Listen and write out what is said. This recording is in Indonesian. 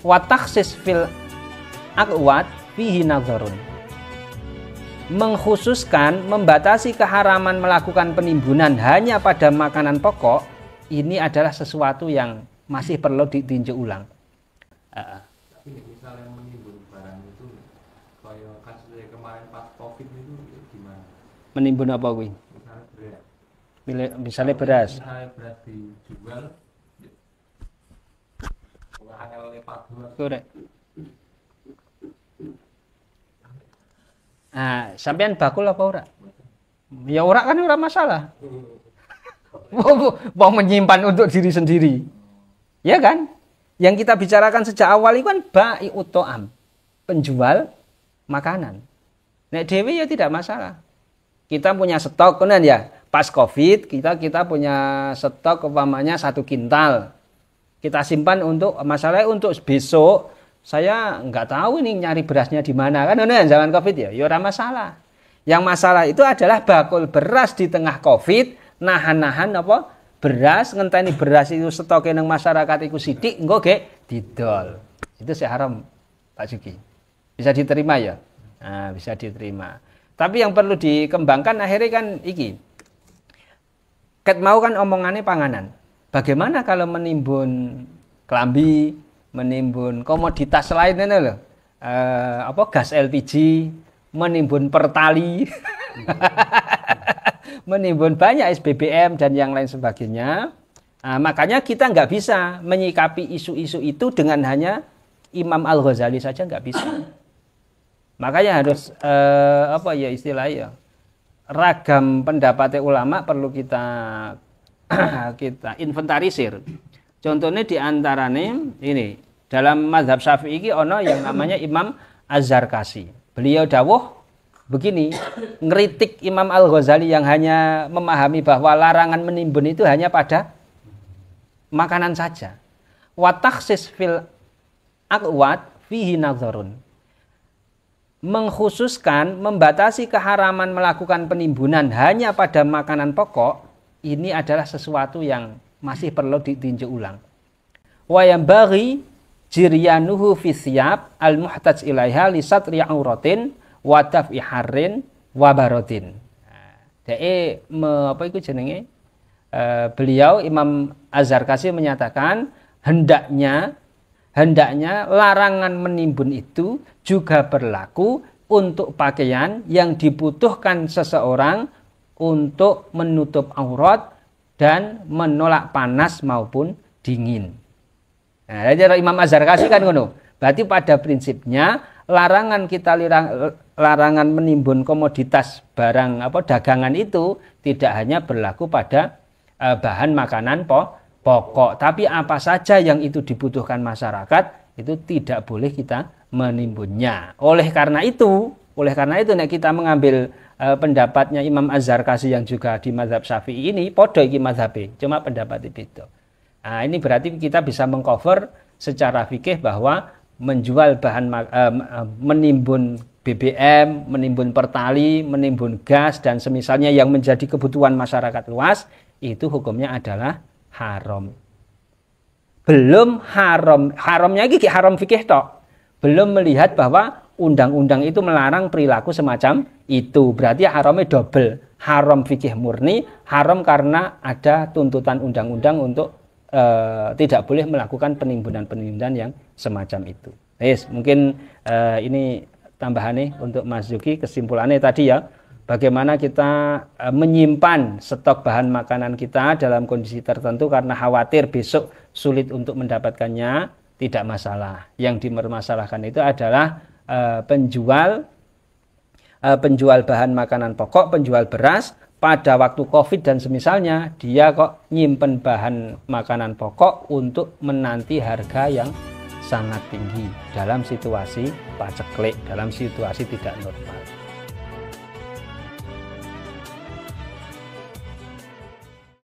Wa takhsis fil aqwat fihi nadharun. Mengkhususkan, membatasi keharaman melakukan penimbunan hanya pada makanan pokok, ini adalah sesuatu yang masih perlu ditinjau ulang. Tapi misalnya menimbun barang itu kayak kasusnya kemarin pas Covid itu gimana? Menimbun apa kuwi? Misalnya beras. Misalnya beras. Misalnya beras dijual angel lepat dua. Korek. Nah, sampean bakul apa ora? Ya ora kan ora masalah. Mau menyimpan untuk diri sendiri. Ya kan? Yang kita bicarakan sejak awal itu kan bai'ut ta'am, penjual makanan. Nek dhewe ya tidak masalah. Kita punya stok kan ya. Pas Covid kita punya stok umpamanya 1 kintal. Kita simpan untuk masalahnya untuk besok. Saya nggak tahu ini nyari berasnya di mana kan zaman Covid ya. Ya ora masalah. Yang masalah itu adalah bakul beras di tengah Covid, nahan-nahan apa? Beras, ngenteni beras itu stoknya nang masyarakat iku sithik engko gek didol. Itu sih haram, Pak Juki. Bisa diterima ya? Nah, bisa diterima. Tapi yang perlu dikembangkan akhirnya kan iki. Ket mau kan omongannya panganan. Bagaimana kalau menimbun kelambi, menimbun komoditas lain ini loh. Gas LPG, menimbun pertali. Menimbun banyak SBBM dan yang lain sebagainya. Nah, makanya kita nggak bisa menyikapi isu-isu itu dengan hanya Imam Al-Ghazali saja, nggak bisa. Makanya harus istilahnya ragam pendapat ulama perlu kita inventarisir. Contohnya di antaranya ini dalam mazhab Syafi'i ini ono yang namanya Imam Az-Zarkasi. Beliau dawuh begini, ngeritik Imam Al-Ghazali yang hanya memahami bahwa larangan menimbun itu hanya pada makanan saja. Wa takhsis fil aqwat fihi nadharun. Mengkhususkan, membatasi keharaman melakukan penimbunan hanya pada makanan pokok, ini adalah sesuatu yang masih perlu ditinjau ulang. Wa yambaghi jiryanuhu fi siyab al-muhtaj ilaiha li satri auratin wa daf'i harrin wa barotin. Beliau Imam Az-Zarkasi menyatakan hendaknya larangan menimbun itu juga berlaku untuk pakaian yang dibutuhkan seseorang untuk menutup aurat dan menolak panas maupun dingin. Nah, jadi Imam Az-Zarkasi kan ngono. Berarti pada prinsipnya larangan menimbun komoditas barang dagangan itu tidak hanya berlaku pada bahan makanan pokok, tapi apa saja yang itu dibutuhkan masyarakat itu tidak boleh kita menimbunnya. Oleh karena itu nek kita mengambil pendapatnya Imam Az-Zarkasi yang juga di mazhab Syafi'i ini podo iki mazhabe, cuma pendapat itu. Nah, ini berarti kita bisa mengcover secara fikih bahwa menjual bahan menimbun BBM, menimbun pertali, menimbun gas dan semisalnya yang menjadi kebutuhan masyarakat luas itu hukumnya adalah haram. Belum haramnya iki haram fikih tok. Belum melihat bahwa undang-undang itu melarang perilaku semacam itu. Berarti haramnya double. Haram fikih murni, haram karena ada tuntutan undang-undang untuk tidak boleh melakukan penimbunan yang semacam itu. Yes, mungkin ini tambahannya untuk Mas Zuki. Kesimpulannya tadi ya, bagaimana kita menyimpan stok bahan makanan kita dalam kondisi tertentu karena khawatir besok sulit untuk mendapatkannya, tidak masalah. Yang dipermasalahkan itu adalah penjual bahan makanan pokok, penjual beras pada waktu Covid dan semisalnya, dia kok nyimpen bahan makanan pokok untuk menanti harga yang sangat tinggi dalam situasi paceklik, dalam situasi tidak normal.